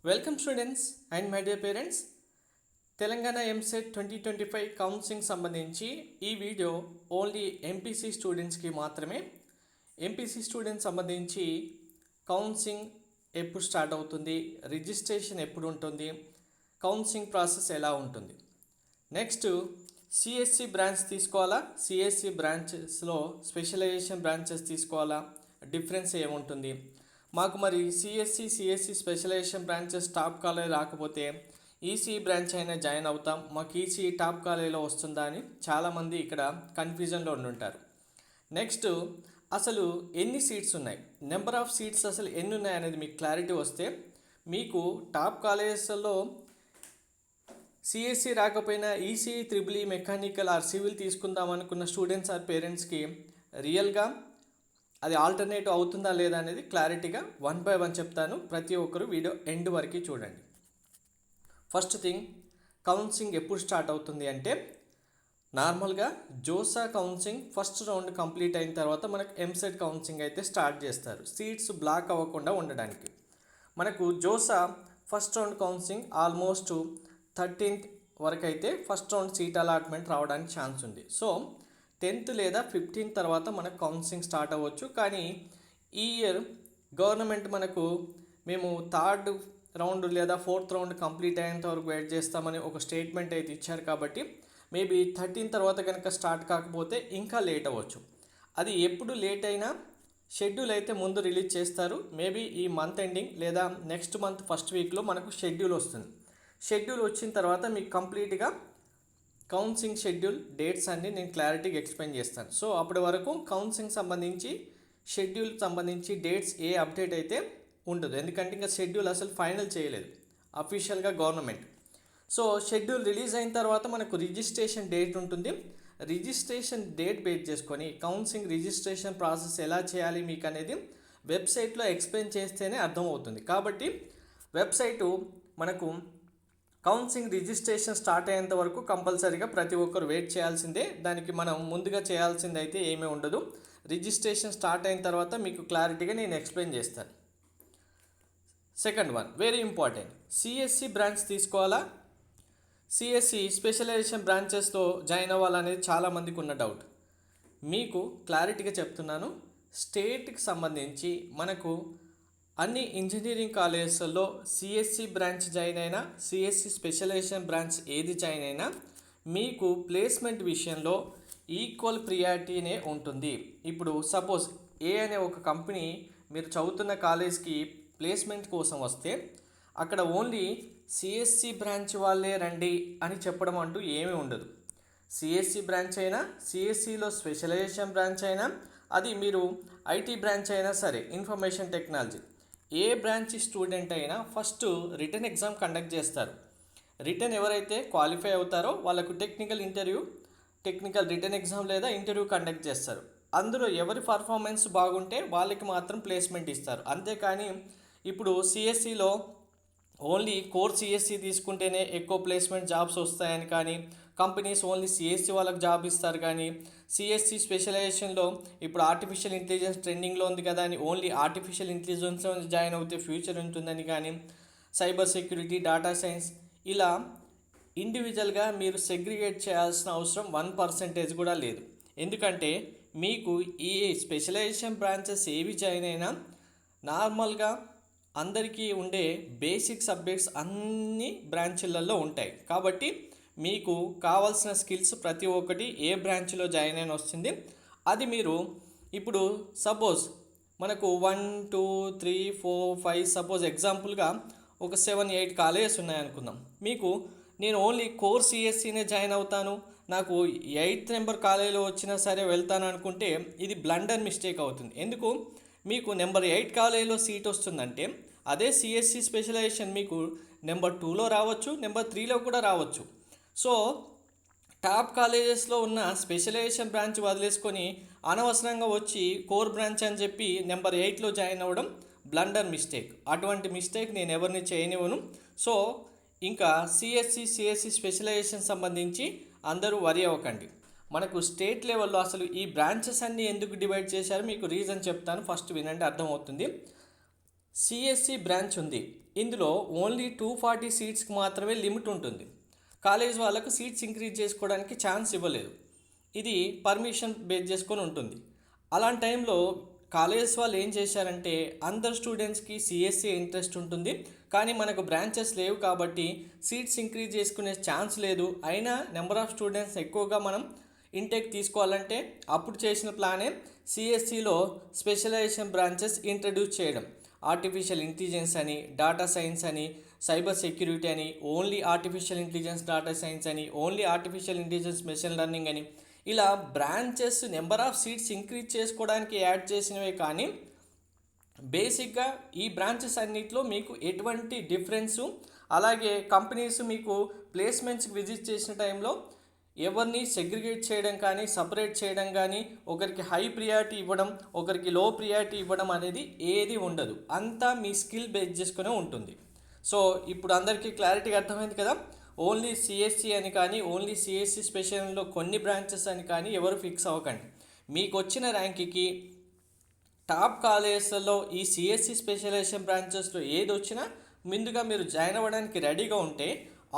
Welcome students and my dear parents. Telangana EAMCET 2025 counselling సంబంధించి ఈ video only MPC స్టూడెంట్స్కి మాత్రమే. ఎంపీసీ స్టూడెంట్స్ సంబంధించి కౌన్సిలింగ్ ఎప్పుడు స్టార్ట్ అవుతుంది, రిజిస్ట్రేషన్ ఎప్పుడు ఉంటుంది, కౌన్సిలింగ్ ప్రాసెస్ ఎలా ఉంటుంది. నెక్స్ట్ సిఎస్సి బ్రాంచ్ తీసుకోవాలా, సిఎస్సి బ్రాంచెస్లో స్పెషలైజేషన్ బ్రాంచెస్ తీసుకోవాలా, డిఫరెన్స్ ఏముంటుంది. మాకు మరి CSE specialisation branches top college రాకపోతే ఈసీఈ బ్రాంచ్ అయినా జాయిన్ అవుతాం, మాకు ఈసీఈ టాప్ కాలేజ్లో వస్తుందా అని చాలామంది ఇక్కడ కన్ఫ్యూజన్లో ఉండుంటారు. నెక్స్ట్ అసలు ఎన్ని సీట్స్ ఉన్నాయి, నెంబర్ ఆఫ్ సీట్స్ అసలు ఎన్ని ఉన్నాయి అనేది మీకు క్లారిటీ వస్తే మీకు టాప్ కాలేజెస్లో సిఎస్సి రాకపోయినా ECE triple E mechanical are civil తీసుకుందాం అనుకున్న స్టూడెంట్స్ ఆర్ పేరెంట్స్కి రియల్గా అది ఆల్టర్నేటివ్ అవుతుందా లేదా అనేది క్లారిటీగా 1 by 1 చెప్తాను. ప్రతి ఒక్కరు వీడియో ఎండ్ వరకు చూడండి. ఫస్ట్ థింగ్, కౌన్సిలింగ్ ఎప్పుడు స్టార్ట్ అవుతుంది అంటే నార్మల్గా JoSAA counselling first round complete అయిన తర్వాత మనకు ఎంసెట్ కౌన్సిలింగ్ అయితే స్టార్ట్ చేస్తారు, సీట్స్ బ్లాక్ అవ్వకుండా ఉండడానికి. మనకు JoSAA first round counselling almost 13th వరకు అయితే ఫస్ట్ రౌండ్ సీట్ అలాట్మెంట్ రావడానికి ఛాన్స్ ఉంది. సో 10th లేదా 15th తర్వాత మనకు కౌన్సిలింగ్ స్టార్ట్ అవ్వచ్చు. కానీ ఈ ఇయర్ గవర్నమెంట్ మనకు మేము 3rd రౌండ్ లేదా 4th రౌండ్ కంప్లీట్ అయ్యేంత వరకు వెయిట్ చేస్తామని ఒక స్టేట్మెంట్ అయితే ఇచ్చారు. కాబట్టి మేబీ 13th తర్వాత కనుక స్టార్ట్ కాకపోతే ఇంకా లేట్ అవ్వచ్చు. అది ఎప్పుడు లేట్ అయినా షెడ్యూల్ అయితే ముందు రిలీజ్ చేస్తారు. మేబీ ఈ మంత్ ఎండింగ్ లేదా నెక్స్ట్ మంత్ ఫస్ట్ వీక్లో మనకు షెడ్యూల్ వస్తుంది. షెడ్యూల్ వచ్చిన తర్వాత మీకు కంప్లీట్గా కౌన్సిలింగ్ షెడ్యూల్ డేట్స్ అన్నీ నేను క్లారిటీగా ఎక్స్ప్లెయిన్ చేస్తాను. సో అప్పటి వరకు కౌన్సిలింగ్ సంబంధించి షెడ్యూల్ సంబంధించి డేట్స్ ఏ అప్డేట్ అయితే ఉండదు, ఎందుకంటే ఇంకా షెడ్యూల్ అసలు ఫైనల్ చేయలేదు అఫీషియల్గా గవర్నమెంట్. సో షెడ్యూల్ రిలీజ్ అయిన తర్వాత మనకు రిజిస్ట్రేషన్ డేట్ ఉంటుంది. రిజిస్ట్రేషన్ డేట్ బేస్ చేసుకొని కౌన్సిలింగ్ రిజిస్ట్రేషన్ ప్రాసెస్ ఎలా చేయాలి మీకు అనేది వెబ్సైట్లో ఎక్స్ప్లెయిన్ చేస్తేనే అర్థమవుతుంది. కాబట్టి వెబ్సైటు మనకు కౌన్సిలింగ్ రిజిస్ట్రేషన్ స్టార్ట్ అయ్యేంత వరకు కంపల్సరీగా ప్రతి ఒక్కరు వెయిట్ చేయాల్సిందే. దానికి మనం ముందుగా చేయాల్సింది అయితే ఏమీ ఉండదు. రిజిస్ట్రేషన్ స్టార్ట్ అయిన తర్వాత మీకు క్లారిటీగా నేను ఎక్స్ప్లెయిన్ చేస్తాను. Second one very important, CSE branch తీసుకోవాలా, సిఎస్సి స్పెషలైజేషన్ బ్రాంచెస్లో జాయిన్ అవ్వాలనేది చాలామందికి ఉన్న డౌట్. మీకు క్లారిటీగా చెప్తున్నాను. స్టేట్కి సంబంధించి మనకు అన్ని ఇంజనీరింగ్ కాలేజెస్లో సిఎస్సి బ్రాంచ్ జాయిన్ అయినా, సిఎస్సి స్పెషలైజేషన్ బ్రాంచ్ ఏది జాయిన్ అయినా మీకు ప్లేస్మెంట్ విషయంలో ఈక్వల్ ప్రియారిటీనే ఉంటుంది. ఇప్పుడు సపోజ్ ఏ అనే ఒక కంపెనీ మీరు చదువుతున్న కాలేజ్కి ప్లేస్మెంట్ కోసం వస్తే అక్కడ ఓన్లీ సిఎస్సి బ్రాంచ్ వాళ్ళే రండి అని చెప్పడం అంటూ ఏమీ ఉండదు. సిఎస్సి బ్రాంచ్ అయినా, సిఎస్సిలో స్పెషలైజేషన్ బ్రాంచ్ అయినా, అది మీరు ఐటీ బ్రాంచ్ అయినా సరే, ఇన్ఫర్మేషన్ టెక్నాలజీ ఏ బ్రాంచ్ స్టూడెంట్ అయినా ఫస్ట్ రిటర్న్ ఎగ్జామ్ కండక్ట్ చేస్తారు. రిటర్న్ ఎవరైతే క్వాలిఫై అవుతారో వాళ్ళకు టెక్నికల్ రిటర్న్ ఎగ్జామ్ లేదా ఇంటర్వ్యూ కండక్ట్ చేస్తారు. అందులో ఎవరి పర్ఫార్మెన్స్ బాగుంటే వాళ్ళకి మాత్రం ప్లేస్మెంట్ ఇస్తారు. అంతేకాని ఇప్పుడు సిఎస్సిలో ఓన్లీ కోర్ సిఎస్సి తీసుకుంటేనే ఎక్కువ ప్లేస్మెంట్ జాబ్స్ వస్తాయని కానీ, కంపెనీస్ ఓన్లీ సిఎస్సి వాళ్ళకి జాబ్ ఇస్తారు కానీ, సిఎస్సి స్పెషలైజేషన్లో ఇప్పుడు ఆర్టిఫిషియల్ ఇంటెలిజెన్స్ ట్రెండింగ్లో ఉంది కదా అని ఓన్లీ ఆర్టిఫిషియల్ ఇంటెలిజెన్స్లో జాయిన్ అవుతే ఫ్యూచర్ ఉంటుందని కానీ, సైబర్ సెక్యూరిటీ, డేటా సైన్స్ ఇలా ఇండివిజువల్గా మీరు సెగ్రిగేట్ చేయాల్సిన అవసరం 1% కూడా లేదు. ఎందుకంటే మీకు ఈ స్పెషలైజేషన్ బ్రాంచెస్ ఏవి జాయిన్ అయినా నార్మల్గా అందరికీ ఉండే బేసిక్ సబ్జెక్ట్స్ అన్ని బ్రాంచ్లలో ఉంటాయి. కాబట్టి మీకు కావాల్సిన స్కిల్స్ ప్రతి ఒక్కటి ఏ బ్రాంచ్లో జాయిన్ అయిన వస్తుంది. అది మీరు ఇప్పుడు సపోజ్ మనకు 1 2 3 4 5 సపోజ్ ఎగ్జాంపుల్గా ఒక 7 8 కాలేజెస్ ఉన్నాయనుకుందాం. మీకు నేను ఓన్లీ కోర్ సిఎస్సినే జాయిన్ అవుతాను, నాకు 8th నెంబర్ కాలేజీలో వచ్చినా సరే వెళ్తాను అనుకుంటే ఇది బ్లండర్ మిస్టేక్ అవుతుంది. ఎందుకు, మీకు నెంబర్ 8 కాలేజీలో సీట్ వస్తుందంటే అదే సిఎస్సి స్పెషలైజేషన్ మీకు నెంబర్ 2లో రావచ్చు, నెంబర్ 3లో కూడా రావచ్చు. సో టాప్ కాలేజెస్లో ఉన్న స్పెషలైజేషన్ బ్రాంచ్ వదిలేసుకొని అనవసరంగా వచ్చి కోర్ బ్రాంచ్ అని చెప్పి నెంబర్ 8లో జాయిన్ అవ్వడం బ్లండర్ మిస్టేక్. అటువంటి మిస్టేక్ నేను ఎవరిని చేయనివ్వను. సో ఇంకా సిఎస్సి స్పెషలైజేషన్ సంబంధించి అందరూ వరి అవ్వకండి. మనకు స్టేట్ లెవెల్లో అసలు ఈ బ్రాంచెస్ అన్నీ ఎందుకు డివైడ్ చేశారు మీకు రీజన్ చెప్తాను, ఫస్ట్ వినండి, అర్థమవుతుంది. సిఎస్సి బ్రాంచ్ ఉంది, ఇందులో ఓన్లీ 240 సీట్స్కి మాత్రమే లిమిట్ ఉంటుంది. కాలేజ్ వాళ్ళకు సీట్స్ ఇంక్రీజ్ చేసుకోవడానికి ఛాన్స్ ఇవ్వలేదు. ఇది పర్మిషన్ బేస్ చేసుకొని ఉంటుంది. అలాంటి టైంలో కాలేజెస్ వాళ్ళు ఏం చేశారంటే, అందరు స్టూడెంట్స్కి సిఎస్సి ఇంట్రెస్ట్ ఉంటుంది, కానీ మనకు బ్రాంచెస్ లేవు కాబట్టి సీట్స్ ఇంక్రీజ్ చేసుకునే ఛాన్స్ లేదు. అయినా నెంబర్ ఆఫ్ స్టూడెంట్స్ ఎక్కువగా మనం ఇంటేక్ తీసుకోవాలంటే అప్పుడు చేసిన ప్లానే సిఎస్సిలో స్పెషలైజేషన్ బ్రాంచెస్ ఇంట్రడ్యూస్ చేయడం. ఆర్టిఫిషియల్ ఇంటెలిజెన్స్ అని, డేటా సైన్స్ అని, సైబర్ సెక్యూరిటీ అని, only artificial intelligence data science అని, only artificial intelligence machine learning అని, ఇలా branches number of seats increase చేసుకోవడానికి యాడ్ చేసినవే. కానీ బేసిక్గా ఈ బ్రాంచెస్ అన్నిట్లో మీకు ఎటువంటి డిఫరెన్సు, అలాగే కంపెనీస్ మీకు ప్లేస్మెంట్స్కి విజిట్ చేసిన టైంలో ఎవరిని సెగ్రిగేట్ చేయడం కానీ, సపరేట్ చేయడం కానీ, ఒకరికి హై ప్రియారిటీ ఇవ్వడం, ఒకరికి లో ప్రియారిటీ ఇవ్వడం అనేది ఏది ఉండదు. అంతా మీ స్కిల్ బేస్ చేసుకునే ఉంటుంది. సో ఇప్పుడు అందరికీ క్లారిటీగా అర్థమైంది కదా. ఓన్లీ సిఎస్సి అని కానీ, ఓన్లీ సిఎస్సి స్పెషల్లో కొన్ని బ్రాంచెస్ అని కానీ ఎవరు ఫిక్స్ అవ్వకండి. మీకు వచ్చిన ర్యాంక్కి టాప్ కాలేజెస్లో ఈ సిఎస్సి స్పెషలైజేషన్ బ్రాంచెస్లో ఏది వచ్చినా ముందుగా మీరు జాయిన్ అవ్వడానికి రెడీగా ఉంటే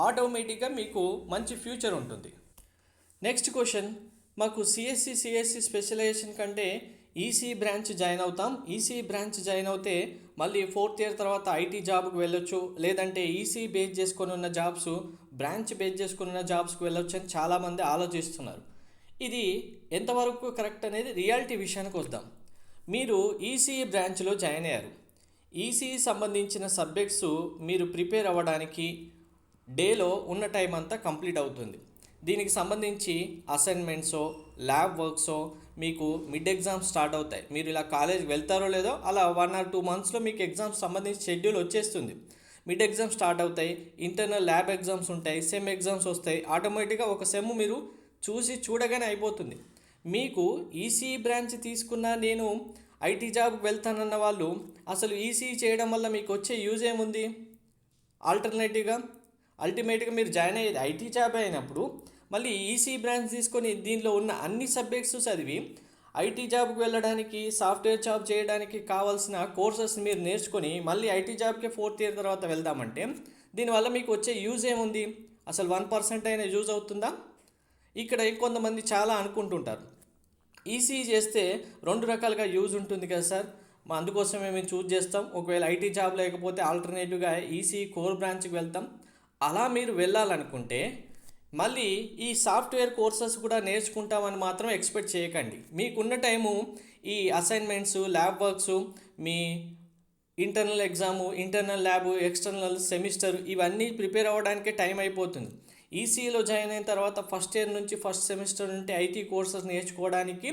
ఆటోమేటిక్గా మీకు మంచి ఫ్యూచర్ ఉంటుంది. నెక్స్ట్ క్వశ్చన్, మాకు సిఎస్సి స్పెషలైజేషన్ కంటే ఈసీ బ్రాంచ్ జాయిన్ అవుతాం. ఈసీ బ్రాంచ్ జాయిన్ అవుతే మళ్ళీ 4th ఇయర్ తర్వాత ఐటీ జాబ్కి వెళ్ళొచ్చు, లేదంటే ఈసీ బేస్ చేసుకొని ఉన్న జాబ్స్ బ్రాంచ్ బేస్ చేసుకుని ఉన్న జాబ్స్కి వెళ్ళొచ్చు అని చాలామంది ఆలోచిస్తున్నారు. ఇది ఎంతవరకు కరెక్ట్ అనేది రియాలిటీ విషయానికి వద్దాం. మీరు ఈసీఈ బ్రాంచ్లో జాయిన్ అయ్యారు. ఈసీఈ సంబంధించిన సబ్జెక్ట్స్ మీరు ప్రిపేర్ అవ్వడానికి డేలో ఉన్న టైం అంతా కంప్లీట్ అవుతుంది. దీనికి సంబంధించి అసైన్మెంట్సో, ల్యాబ్ వర్క్సో మీకు మిడ్ ఎగ్జామ్స్ స్టార్ట్ అవుతాయి. మీరు ఇలా కాలేజ్కి వెళ్తారో లేదో అలా 1 or 2 monthsలో మీకు ఎగ్జామ్స్ సంబంధించి షెడ్యూల్ వచ్చేస్తుంది. మిడ్ ఎగ్జామ్స్ స్టార్ట్ అవుతాయి, ఇంటర్నల్ ల్యాబ్ ఎగ్జామ్స్ ఉంటాయి, సెమ్ ఎగ్జామ్స్ వస్తాయి. ఆటోమేటిక్గా ఒక సెమ్ మీరు చూడగానే అయిపోతుంది. మీకు ఈసీఈ బ్రాంచ్ తీసుకున్నా నేను ఐటీ జాబ్కి వెళ్తానన్న వాళ్ళు అసలు ఈసీఈ చేయడం వల్ల మీకు వచ్చే యూజ్ ఏముంది? అల్టిమేట్గా మీరు జాయిన్ అయ్యేది ఐటీ జాబ్ అయినప్పుడు మళ్ళీ ఈసీ బ్రాంచ్ తీసుకొని దీనిలో ఉన్న అన్ని సబ్జెక్ట్స్ చదివి ఐటీ జాబ్కి వెళ్ళడానికి, సాఫ్ట్వేర్ జాబ్ చేయడానికి కావాల్సిన కోర్సెస్ మీరు నేర్చుకొని మళ్ళీ ఐటీ జాబ్కి 4th ఇయర్ తర్వాత వెళ్దామంటే దీనివల్ల మీకు వచ్చే యూజ్ ఏముంది? అసలు 1% అయినా యూజ్ అవుతుందా? ఇక్కడ ఇంకొంతమంది చాలా అనుకుంటుంటారు, ఈసీ చేస్తే 2 రకాలుగా యూజ్ ఉంటుంది కదా సార్, అందుకోసమే మేము చూజ్ చేస్తాం. ఒకవేళ ఐటీ జాబ్ లేకపోతే ఆల్టర్నేటివ్గా ఈసీ కోర్ బ్రాంచ్కి వెళ్తాం. అలా మీరు వెళ్ళాలనుకుంటే మళ్ళీ ఈ సాఫ్ట్వేర్ కోర్సెస్ కూడా నేర్చుకుంటామని మాత్రం ఎక్స్పెక్ట్ చేయకండి. మీకున్న టైము ఈ అసైన్మెంట్స్, ల్యాబ్ వర్క్స్, మీ internal exam, internal lab, external semester ఇవన్నీ ప్రిపేర్ అవ్వడానికే టైం అయిపోతుంది. ఈసీలో జాయిన్ అయిన తర్వాత ఫస్ట్ ఇయర్ నుంచి ఫస్ట్ సెమిస్టర్ నుండి ఐటీ కోర్సెస్ నేర్చుకోవడానికి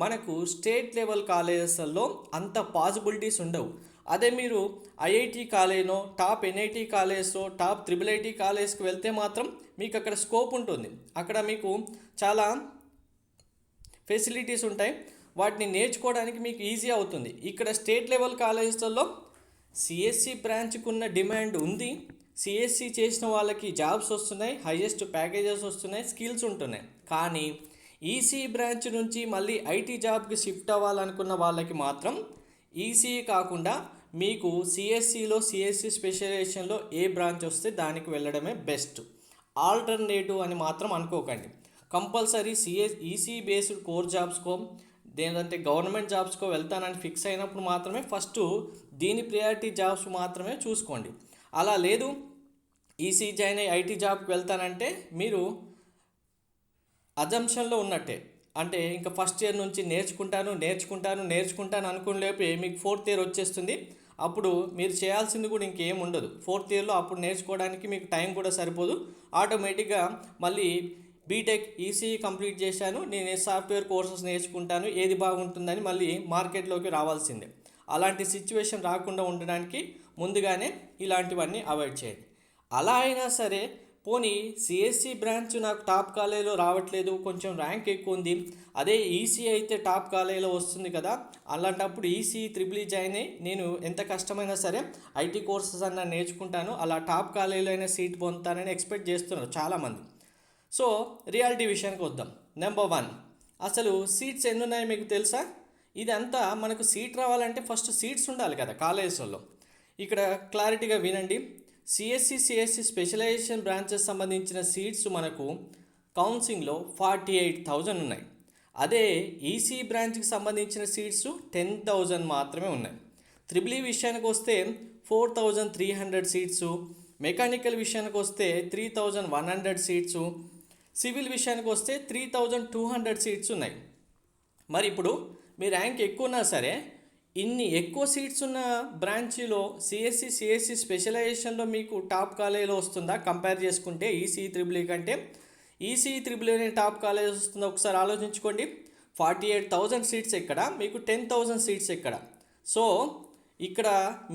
మనకు స్టేట్ లెవెల్ కాలేజెస్లో అంత పాసిబిలిటీస్ ఉండవు. అదే మీరు ఐఐటి కాలేజ్నో, టాప్ ఎన్ఐటి కాలేజ్లో, టాప్ IIIT కాలేజ్కి వెళ్తే మాత్రం మీకు అక్కడ స్కోప్ ఉంటుంది. అక్కడ మీకు చాలా ఫెసిలిటీస్ ఉంటాయి, వాటిని నేర్చుకోవడానికి మీకు ఈజీ అవుతుంది. ఇక్కడ స్టేట్ లెవెల్ కాలేజెస్లో సిఎస్సి బ్రాంచ్కి ఉన్న డిమాండ్ ఉంది, సిఎస్సి చేసిన వాళ్ళకి జాబ్స్ వస్తున్నాయి, హైయెస్ట్ ప్యాకేజెస్ వస్తున్నాయి, స్కిల్స్ ఉంటున్నాయి. కానీ ఈసీ బ్రాంచ్ నుంచి మళ్ళీ ఐటీ జాబ్కి షిఫ్ట్ అవ్వాలనుకున్న వాళ్ళకి మాత్రం ఈసీ కాకుండా మీకు సిఎస్సి స్పెషలైజేషన్లో ఏ బ్రాంచ్ వస్తే దానికి వెళ్ళడమే బెస్ట్. ఆల్టర్నేటివ్ అని మాత్రం అనుకోకండి. కంపల్సరీ ఈసీ బేస్డ్ కోర్ జాబ్స్కో, లేదంటే గవర్నమెంట్ జాబ్స్కో వెళ్తానని ఫిక్స్ అయినప్పుడు మాత్రమే ఫస్ట్ దీని ప్రియారిటీ జాబ్స్ మాత్రమే చూసుకోండి. అలా లేదు ఈసీ జాయిన్ అయ్యి ఐటీ జాబ్కి వెళ్తానంటే మీరు అజంప్షన్లో ఉన్నట్టే. అంటే ఇంకా ఫస్ట్ ఇయర్ నుంచి నేర్చుకుంటాను అనుకునేలోపే మీకు 4th ఇయర్ వచ్చేస్తుంది. అప్పుడు మీరు చేయాల్సింది కూడా ఇంకేం ఉండదు. 4th ఇయర్లో అప్పుడు నేర్చుకోవడానికి మీకు టైం కూడా సరిపోదు. ఆటోమేటిక్గా మళ్ళీ బీటెక్ ఈసీఈ కంప్లీట్ చేశాను, నేను సాఫ్ట్వేర్ కోర్సెస్ నేర్చుకుంటాను, ఏది బాగుంటుందని మళ్ళీ మార్కెట్లోకి రావాల్సిందే. అలాంటి సిచ్యువేషన్ రాకుండా ఉండడానికి ముందుగానే ఇలాంటివన్నీ అవాయిడ్ చేయండి. అలా అయినా సరే పోనీ సిఎస్సి బ్రాంచ్ నాకు టాప్ కాలేజీలో రావట్లేదు, కొంచెం ర్యాంక్ ఎక్కువ ఉంది, అదే ఈసీ అయితే టాప్ కాలేజీలో వస్తుంది కదా, అలాంటప్పుడు ఈసీ IEEE జాయిన్ అయ్యి నేను ఎంత కష్టమైనా సరే ఐటీ కోర్సెస్ అన్నా నేర్చుకుంటాను, అలా టాప్ కాలేజీలో అయినా సీట్ పొందుతానని ఎక్స్పెక్ట్ చేస్తున్నారు చాలామంది. సో రియాలిటీ విషయానికి వద్దాం. నెంబర్ 1, అసలు సీట్స్ ఎన్ని ఉన్నాయో మీకు తెలుసా? ఇదంతా మనకు సీట్ రావాలంటే ఫస్ట్ సీట్స్ ఉండాలి కదా కాలేజెస్లో. ఇక్కడ క్లారిటీగా వినండి. సిఎస్సి స్పెషలైజేషన్ బ్రాంచెస్ సంబంధించిన సీట్స్ మనకు కౌన్సిలింగ్లో 48,000 ఉన్నాయి. అదే ఈసీ బ్రాంచ్కి సంబంధించిన సీట్స్ 10,000 మాత్రమే ఉన్నాయి. త్రిబుల్ ఈ విషయానికి వస్తే 4,300 సీట్స్, మెకానికల్ విషయానికి వస్తే 3,100 సీట్స్, సివిల్ విషయానికి వస్తే 3,200 సీట్స్ ఉన్నాయి. మరి ఇప్పుడు మీ ర్యాంక్ ఎక్కువ ఉన్నా సరే ఇన్ని ఎక్కువ సీట్స్ ఉన్న బ్రాంచ్లో సిఎస్సి స్పెషలైజేషన్లో మీకు టాప్ కాలేజీలో వస్తుందా కంపేర్ చేసుకుంటే ఈసీ త్రిబుల్ ఈ కంటే? EC triple E top college వస్తుందో ఒకసారి ఆలోచించుకోండి. 48,000 సీట్స్ ఎక్కడ, మీకు 10,000 సీట్స్ ఎక్కడ? సో ఇక్కడ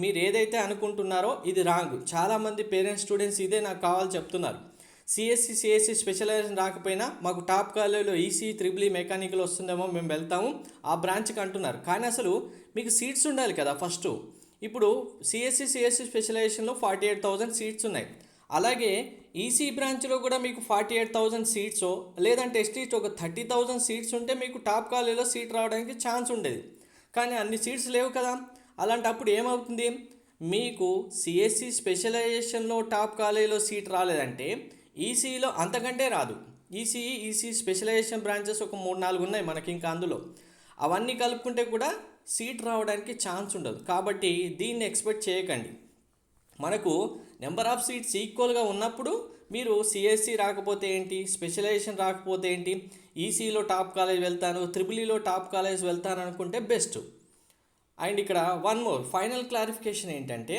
మీరు ఏదైతే అనుకుంటున్నారో ఇది రాంగ్. చాలామంది పేరెంట్స్ స్టూడెంట్స్ ఇదే నాకు కావాలి చెప్తున్నారు. సిఎస్సి స్పెషలైజేషన్ రాకపోయినా మాకు టాప్ కాలేజీలో ఈసీ త్రిబుల్ ఈ మెకానికల్ వస్తుందేమో మేము వెళ్తాము ఆ బ్రాంచ్కి అంటున్నారు. కానీ అసలు మీకు సీట్స్ ఉండాలి కదా ఫస్ట్. ఇప్పుడు సిఎస్సి స్పెషలైజేషన్లో 48,000 సీట్స్ ఉన్నాయి. అలాగే ఈసీ బ్రాంచ్లో కూడా మీకు 48,000 సీట్స్ లేదంటే అట్లీస్ట్ ఒక 30,000 సీట్స్ ఉంటే మీకు టాప్ కాలేజీలో సీట్ రావడానికి ఛాన్స్ ఉండేది. కానీ అన్ని సీట్స్ లేవు కదా. అలాంటప్పుడు ఏమవుతుంది? మీకు సిఎస్సి స్పెషలైజేషన్లో టాప్ కాలేజీలో సీట్ రాలేదంటే ఈసీలో అంతకంటే రాదు. ఈసీ స్పెషలైజేషన్ బ్రాంచెస్ ఒక 3-4 ఉన్నాయి మనకి, ఇంకా అందులో అవన్నీ కలుపుకుంటే కూడా సీట్ రావడానికి ఛాన్స్ ఉండదు. కాబట్టి దీన్ని ఎక్స్పెక్ట్ చేయకండి. మనకు నెంబర్ ఆఫ్ సీట్స్ ఈక్వల్గా ఉన్నప్పుడు మీరు సిఎస్సి రాకపోతే ఏంటి, స్పెషలైజేషన్ రాకపోతే ఏంటి, ఈసీలో టాప్ కాలేజ్ వెళ్తాను, త్రిబుల్ ఈలో టాప్ కాలేజ్ వెళ్తాను అనుకుంటే బెస్ట్. అండ్ ఇక్కడ వన్ మోర్ ఫైనల్ క్లారిఫికేషన్ ఏంటంటే,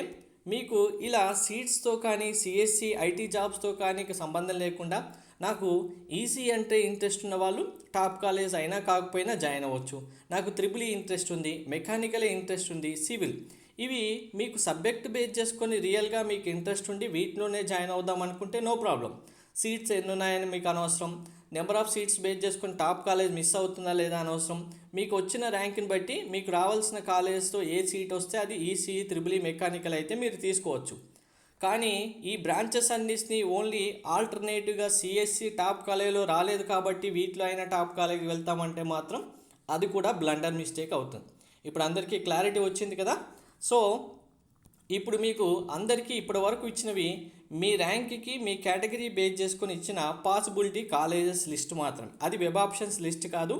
మీకు ఇలా సీట్స్తో కానీ సిఎస్సి ఐటీ జాబ్స్తో కానీ సంబంధం లేకుండా నాకు ఈసీ అంటే ఇంట్రెస్ట్ ఉన్న వాళ్ళు టాప్ కాలేజ్ అయినా కాకపోయినా జాయిన్ అవ్వచ్చు. నాకు త్రిబుల్ ఈ ఇంట్రెస్ట్ ఉంది, మెకానికల్ ఇంట్రెస్ట్ ఉంది, సివిల్, ఇవి మీకు సబ్జెక్ట్ బేస్ చేసుకొని రియల్గా మీకు ఇంట్రెస్ట్ ఉండి వీటిలోనే జాయిన్ అవుదాం అనుకుంటే నో ప్రాబ్లం. సీట్స్ ఎన్ని ఉన్నాయని మీకు అనవసరం. నెంబర్ ఆఫ్ సీట్స్ బేస్ చేసుకొని టాప్ కాలేజ్ మిస్ అవుతుందా లేదా అనవసరం. మీకు వచ్చిన ర్యాంక్ని బట్టి మీకు రావాల్సిన కాలేజ్తో ఏ సీట్ వస్తే అది ఈసీ త్రిబుల్ ఈ మెకానికల్ అయితే మీరు తీసుకోవచ్చు. కానీ ఈ బ్రాంచెస్ అన్నిటిని ఓన్లీ ఆల్టర్నేటివ్గా సిఎస్సి టాప్ కాలేజీలో రాలేదు కాబట్టి వీటిలో అయినా టాప్ కాలేజీకి వెళ్తామంటే మాత్రం అది కూడా బ్లండర్ మిస్టేక్ అవుతుంది. ఇప్పుడు అందరికీ క్లారిటీ వచ్చింది కదా. సో ఇప్పుడు మీకు అందరికీ ఇప్పటి వరకు ఇచ్చినవి మీ ర్యాంక్కి మీ కేటగిరీ బేస్ చేసుకొని ఇచ్చిన పాసిబిలిటీ కాలేజెస్ లిస్ట్ మాత్రం. అది వెబ్ ఆప్షన్స్ లిస్ట్ కాదు.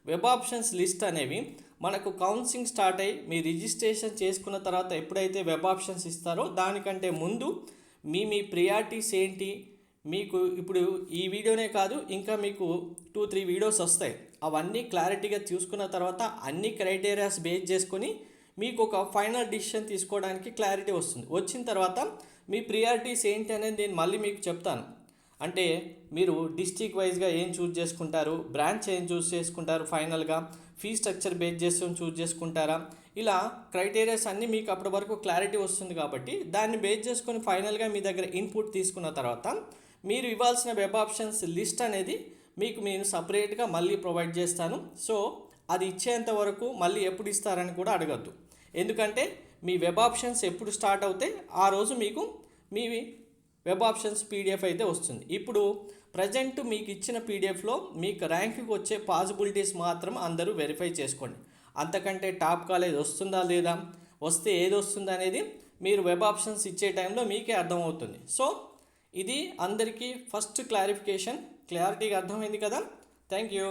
వెబ్ ఆప్షన్స్ లిస్ట్ అనేవి మనకు కౌన్సిలింగ్ స్టార్ట్ అయ్యి మీ రిజిస్ట్రేషన్ చేసుకున్న తర్వాత ఎప్పుడైతే వెబ్ ఆప్షన్స్ ఇస్తారో దానికంటే ముందు మీ ప్రియారిటీస్ ఏంటి, మీకు ఇప్పుడు ఈ వీడియోనే కాదు ఇంకా మీకు 2-3 వీడియోస్ వస్తాయి. అవన్నీ క్లారిటీగా చూసుకున్న తర్వాత అన్ని క్రైటీరియాస్ బేస్ చేసుకొని మీకు ఒక ఫైనల్ డిసిషన్ తీసుకోవడానికి క్లారిటీ వస్తుంది. వచ్చిన తర్వాత మీ ప్రియారిటీస్ ఏంటి అనేది నేను మళ్ళీ మీకు చెప్తాను. అంటే మీరు డిస్ట్రిక్ట్ వైజ్గా ఏం చూస్ చేసుకుంటారు, బ్రాంచ్ ఏం చూస్ చేసుకుంటారు, ఫైనల్గా ఫీ స్ట్రక్చర్ బేస్ చేసుకొని చూస్ చేసుకుంటారా, ఇలా క్రైటీరియాస్ అన్నీ మీకు అప్పటి వరకు క్లారిటీ వస్తుంది. కాబట్టి దాన్ని బేస్ చేసుకొని ఫైనల్గా మీ దగ్గర ఇన్పుట్ తీసుకున్న తర్వాత మీరు ఇవ్వాల్సిన వెబ్ ఆప్షన్స్ లిస్ట్ అనేది మీకు నేను సపరేట్గా మళ్ళీ ప్రొవైడ్ చేస్తాను. సో అది ఇచ్చేంత వరకు మళ్ళీ ఎప్పుడు ఇస్తారని కూడా అడగద్దు. ఎందుకంటే మీ వెబ్ ఆప్షన్స్ ఎప్పుడు స్టార్ట్ అవుతే ఆ రోజు మీకు మీ వెబ్ ఆప్షన్స్ పీడిఎఫ్ అయితే వస్తుంది. ఇప్పుడు ప్రజెంట్ మీకు ఇచ్చిన పీడిఎఫ్లో మీకు ర్యాంక్కి వచ్చే పాసిబిలిటీస్ మాత్రం అందరూ వెరిఫై చేసుకోండి. అంతకంటే టాప్ కాలేజ్ వస్తుందా లేదా, వస్తే ఏది వస్తుంది అనేది మీరు వెబ్ ఆప్షన్స్ ఇచ్చే టైంలో మీకే అర్థమవుతుంది. సో ఇది అందరికీ ఫస్ట్ క్లారిఫికేషన్. క్లారిటీగా అర్థమైంది కదా. Thank you.